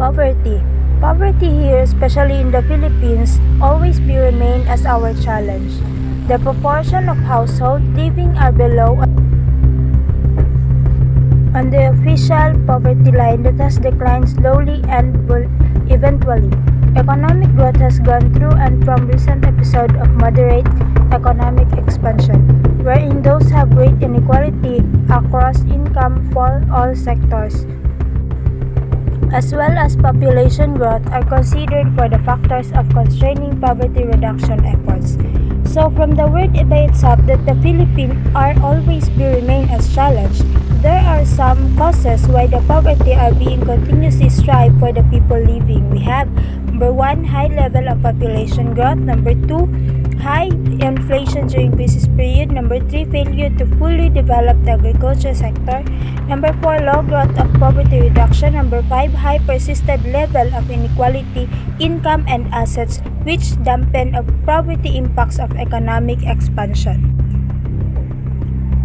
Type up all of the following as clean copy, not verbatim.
Poverty. Poverty here, especially in the Philippines, always be remain as our challenge. The proportion of households living are below on the official poverty line that has declined slowly and will eventually. Economic growth has gone through and from recent episode of moderate economic expansion, wherein those have great inequality across income for all sectors, as well as population growth are considered for the factors of constraining poverty reduction efforts. So from the word by itself that the Philippines are always be remain as challenged, there are some causes why the poverty are being continuously strive for the people living. We have number 1, high level of population growth. Number 2, high inflation during crisis period. Number 3, failure to fully develop the agriculture sector. Number 4, low growth of poverty reduction. Number 5, high persistent level of inequality, income and assets, which dampen of poverty impacts of economic expansion.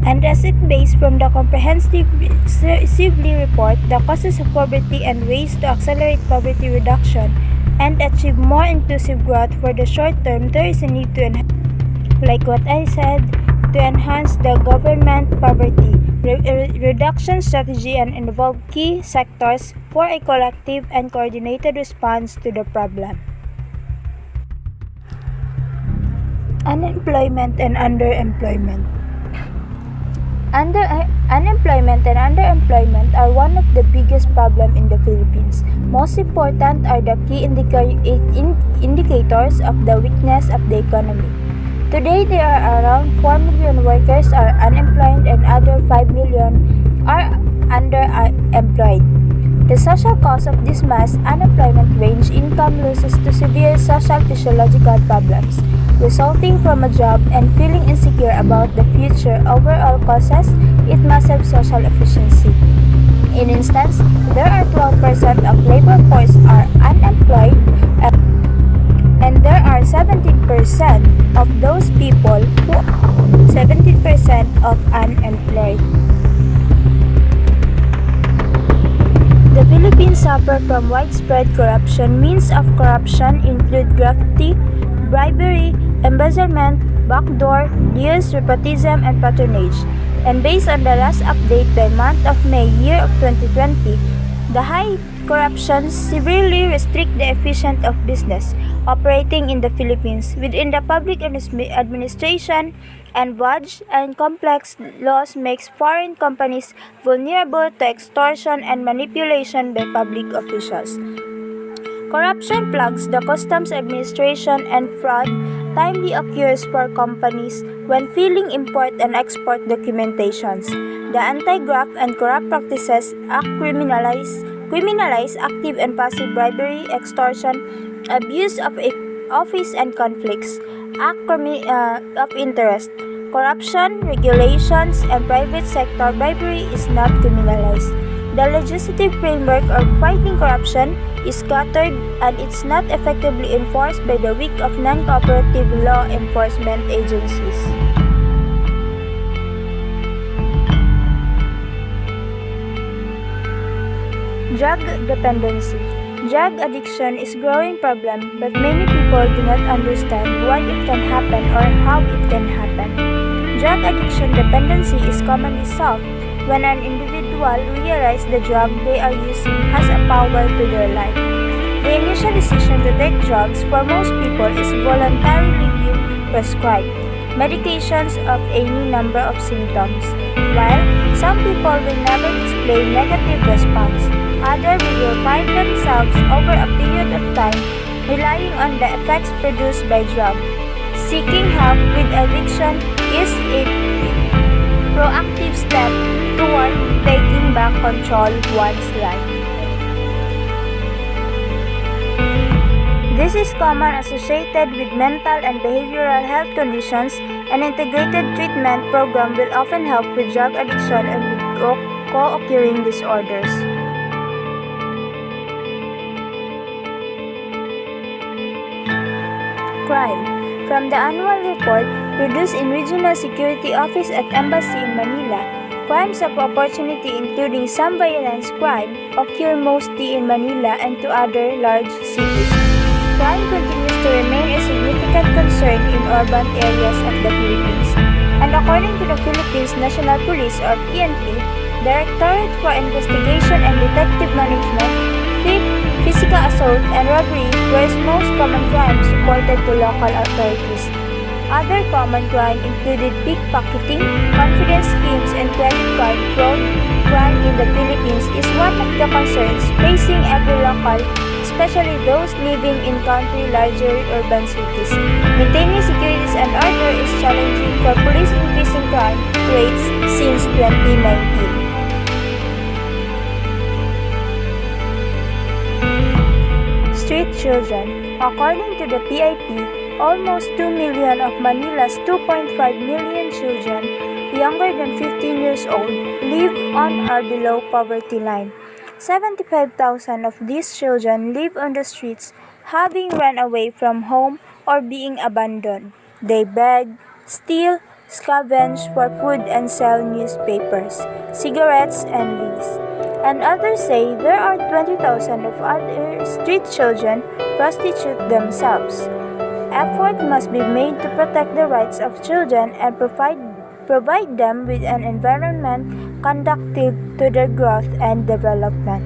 And as it based from the comprehensive report, the causes of poverty and ways to accelerate poverty reduction and achieve more inclusive growth for the short term, there is a need to like what I said, to enhance the government poverty reduction strategy and involve key sectors for a collective and coordinated response to the problem. Unemployment and underemployment. Unemployment and underemployment are one of the biggest problems in the Philippines. Most important are the key indicators of the weakness of the economy. Today, there are around 4 million workers are unemployed and other 5 million are underemployed. The social cause of this mass unemployment range income losses to severe social physiological problems, resulting from a job and feeling insecure about the future. Overall causes, it massive social efficiency. In instance, there are 12% of labor force are unemployed and there are 17% of those people who 17% of unemployed. The Philippines suffer from widespread corruption. Means of corruption include graffiti, bribery, embezzlement, backdoor, deals, nepotism, and patronage. And based on the last update by month of May year of 2020, the high corruption severely restrict the efficiency of business operating in the Philippines within the public administration, and vast and complex laws makes foreign companies vulnerable to extortion and manipulation by public officials. Corruption plugs the customs administration and fraud timely occurs for companies when filing import and export documentations. The Anti-Graft and Corrupt Practices Act criminalize active and passive bribery, extortion, abuse of office and conflicts, of interest. Corruption, regulations, and private sector bribery is not criminalized. The legislative framework of fighting corruption is scattered and it's not effectively enforced by the weak of non-cooperative law enforcement agencies. Drug dependency. Drug addiction is a growing problem, but many people do not understand why it can happen or how it can happen. Drug addiction dependency is commonly solved when an individual realizes the drug they are using has a power to their life. The initial decision to take drugs for most people is voluntarily being prescribed medications of any number of symptoms. While some people will never display negative response, others will find themselves over a period of time relying on the effects produced by drug. Seeking help with addiction is a proactive step toward taking back control of one's life. This is common associated with mental and behavioral health conditions. An integrated treatment program will often help with drug addiction and with co-occurring disorders. Crime. From the annual report produced in Regional Security Office at Embassy in Manila, Crimes of opportunity, including some violence crime, occur mostly in Manila and to other large cities. Crime continues to remain a significant concern in urban areas of the Philippines. And according to the Philippines National Police or PNP, Directorate for Investigation and Detective Management, thief, physical assault, and robbery were most common crimes reported to local authorities. Other common crime included pickpocketing, confidence schemes, and credit card fraud. Crime in the Philippines is one of the concerns facing every local, especially those living in larger urban cities. Maintaining security and order is challenging for police, increasing crime rates since 2019. Street children. According to the PIP, almost 2 million of Manila's 2.5 million children younger than 15 years old live on or below poverty line. 75,000 of these children live on the streets, having run away from home or being abandoned. They beg, steal, scavenge for food and sell newspapers, cigarettes, and leaves. And others say there are 20,000 of other street children prostitute themselves. Effort must be made to protect the rights of children and provide them with an environment conducive to their growth and development.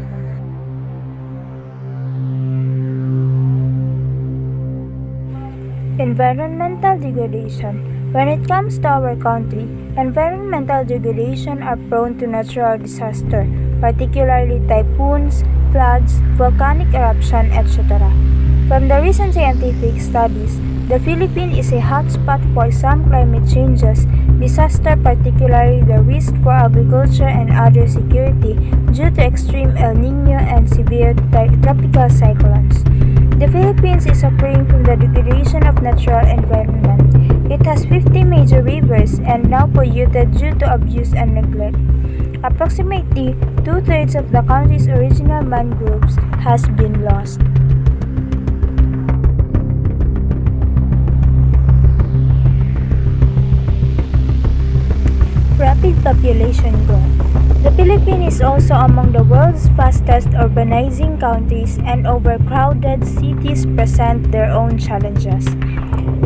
Environmental degradation. When it comes to our country, environmental degradation are prone to natural disaster, particularly typhoons, floods, volcanic eruption, etc. From the recent scientific studies, the Philippines is a hotspot for some climate changes, disaster, particularly the risk for agriculture and other security due to extreme El Niño and severe tropical cyclones. The Philippines is suffering from the degradation of natural environment. It has 50 major rivers and now polluted due to abuse and neglect. Approximately 2/3 of the country's original mangroves has been lost. Rapid population growth. The Philippines is also among the world's fastest urbanizing countries, and overcrowded cities present their own challenges.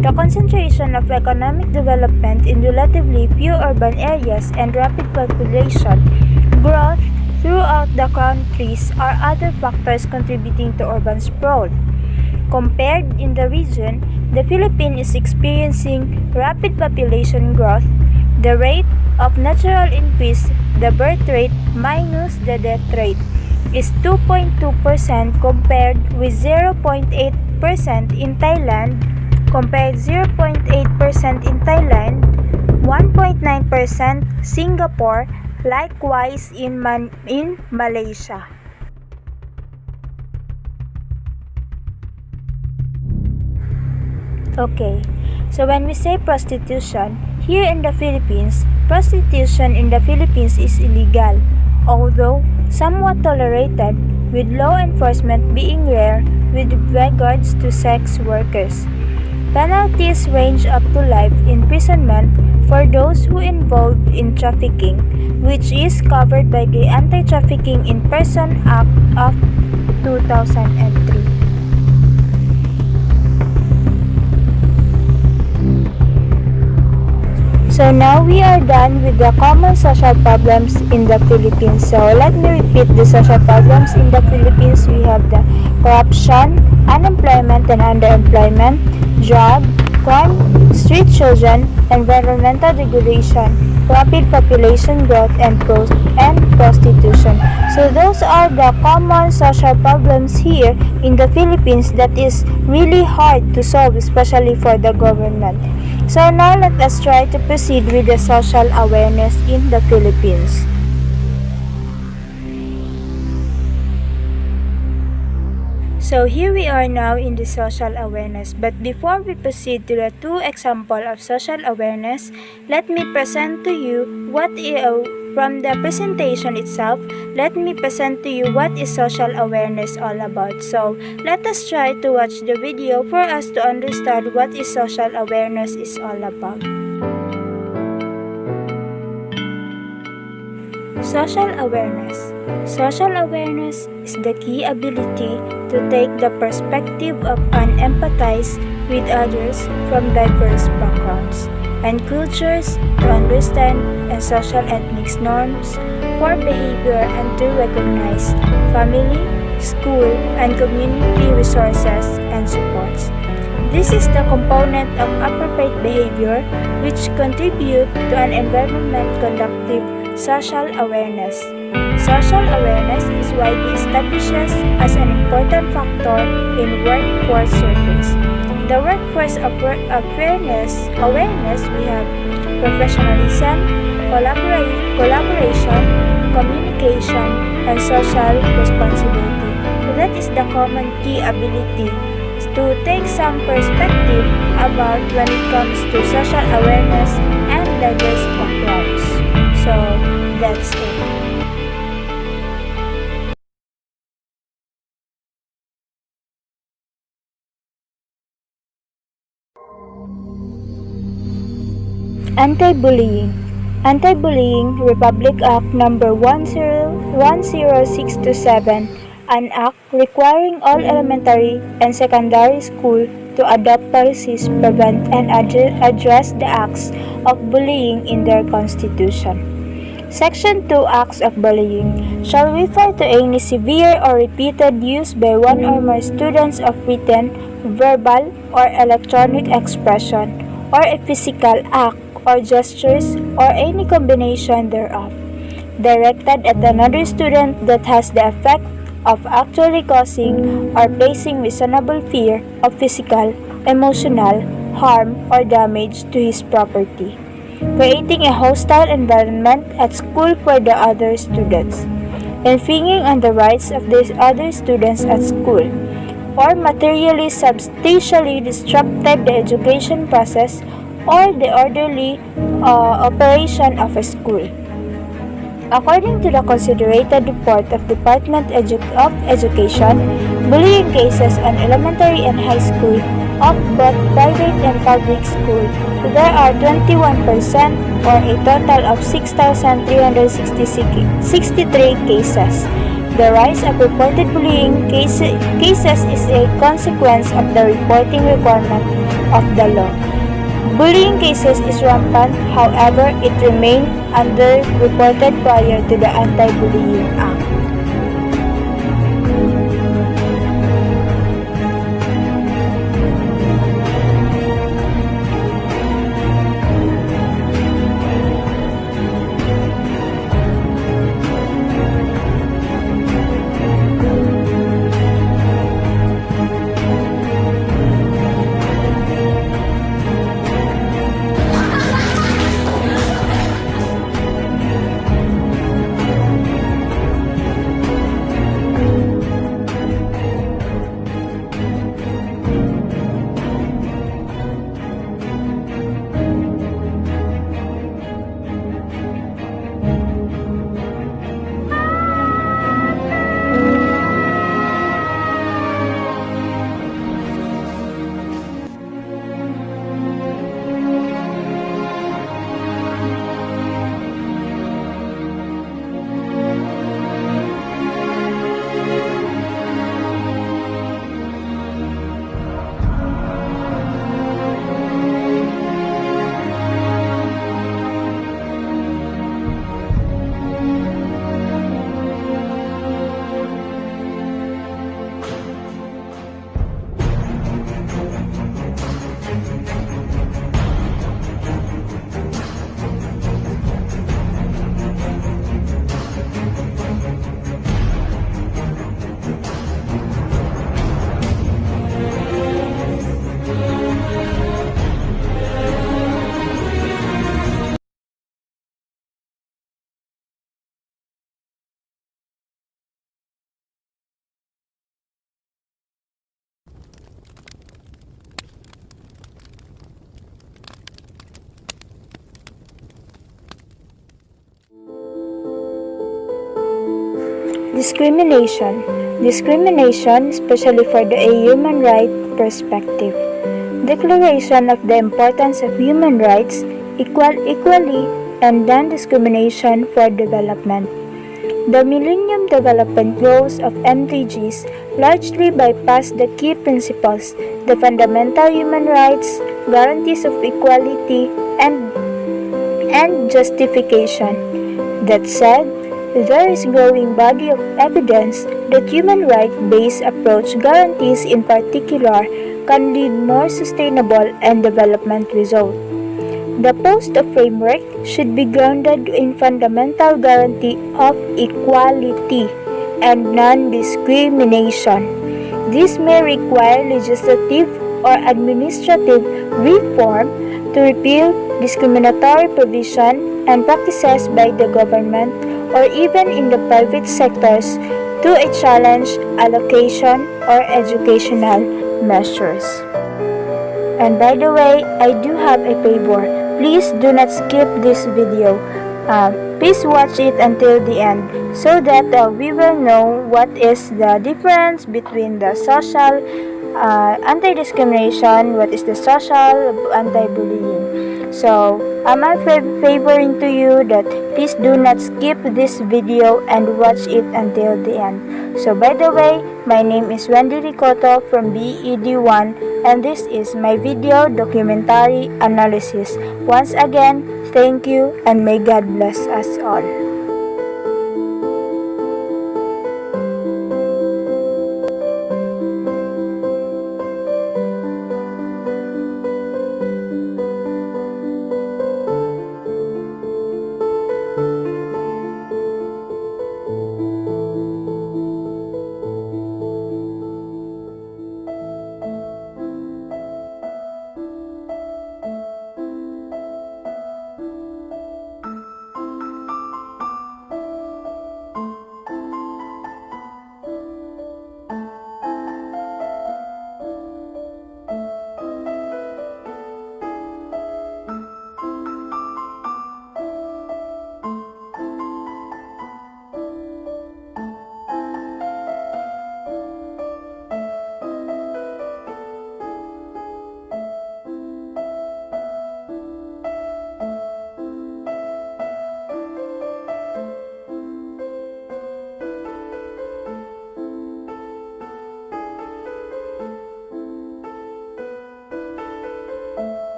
The concentration of economic development in relatively few urban areas and rapid population growth throughout the countries are other factors contributing to urban sprawl. Compared in the region, the Philippines is experiencing rapid population growth. The rate of natural increase, the birth rate minus the death rate, is 2.2% compared with 0.8% in Thailand, 1.9% Singapore, likewise in Malaysia. Okay, so when we say prostitution, here in the Philippines, prostitution in the Philippines is illegal, although somewhat tolerated, with law enforcement being rare with regards to sex workers. Penalties range up to life imprisonment for those who involved in trafficking, which is covered by the Anti-Trafficking in Person Act of 2003. So now we are done with the common social problems in the Philippines. So let me repeat the social problems in the Philippines. We have the corruption, unemployment and underemployment, drug, crime, street children, environmental degradation, rapid population growth, and prostitution. So those are the common social problems here in the Philippines that is really hard to solve, especially for the government. So now let us try to proceed with the social awareness in the Philippines. So here we are now in the social awareness, but before we proceed to the two examples of social awareness, let me present to you from the presentation itself, let me present to you what is social awareness all about. So let us try to watch the video for us to understand what is social awareness is all about. Social awareness. Social awareness is the key ability to take the perspective of and empathize with others from diverse backgrounds and cultures to understand and social ethnic norms for behavior and to recognize family, school, and community resources and supports. This is the component of appropriate behavior which contribute to an environment conducive social awareness. Social awareness is widely established as an important factor in workforce surveys. The workforce awareness we have professionalism, collaboration, communication, and social responsibility. That is the common key ability to take some perspective about when it comes to social awareness and diverse backgrounds. So that's it. Anti-bullying. Anti-Bullying Republic Act Number 10627, an act requiring all elementary and secondary school to adopt policies, prevent and address the acts of bullying in their constitution. Section 2 Acts of Bullying shall refer to any severe or repeated use by one or more students of written, verbal, or electronic expression, or a physical act or gestures or any combination thereof, directed at another student that has the effect of actually causing or placing reasonable fear of physical, emotional harm or damage to his property, creating a hostile environment at school for the other students, infringing on the rights of the other students at school, or materially substantially disrupted the education process or the orderly operation of a school. According to the considerated report of Department of Education, bullying cases on elementary and high school of both private and public school, there are 21% or a total of 6,363 cases. The rise of reported bullying cases is a consequence of the reporting requirement of the law. Bullying cases is rampant, however, it remained underreported prior to the Anti-Bullying Act. Discrimination. Discrimination, especially for the human right perspective. Declaration of the importance of human rights equally and non-discrimination for development. The Millennium Development Goals of MDGs largely bypass the key principles, the fundamental human rights, guarantees of equality, and justification. That said, there is growing body of evidence that human right-based approach guarantees in particular can lead more sustainable and development results. The post framework should be grounded in fundamental guarantee of equality and non-discrimination. This may require legislative or administrative reform to repeal discriminatory provision and practices by the government or even in the private sectors to a challenge allocation or educational measures. And by the way, I do have a favor. Please do not skip this video. Please watch it until the end so that we will know what is the difference between the social anti-discrimination, what is the social anti-bullying. So, I'm favoring to you that please do not skip this video and watch it until the end. So, by the way, my name is Wendy from BED1 and this is my video documentary analysis. Once again, thank you and may God bless us all.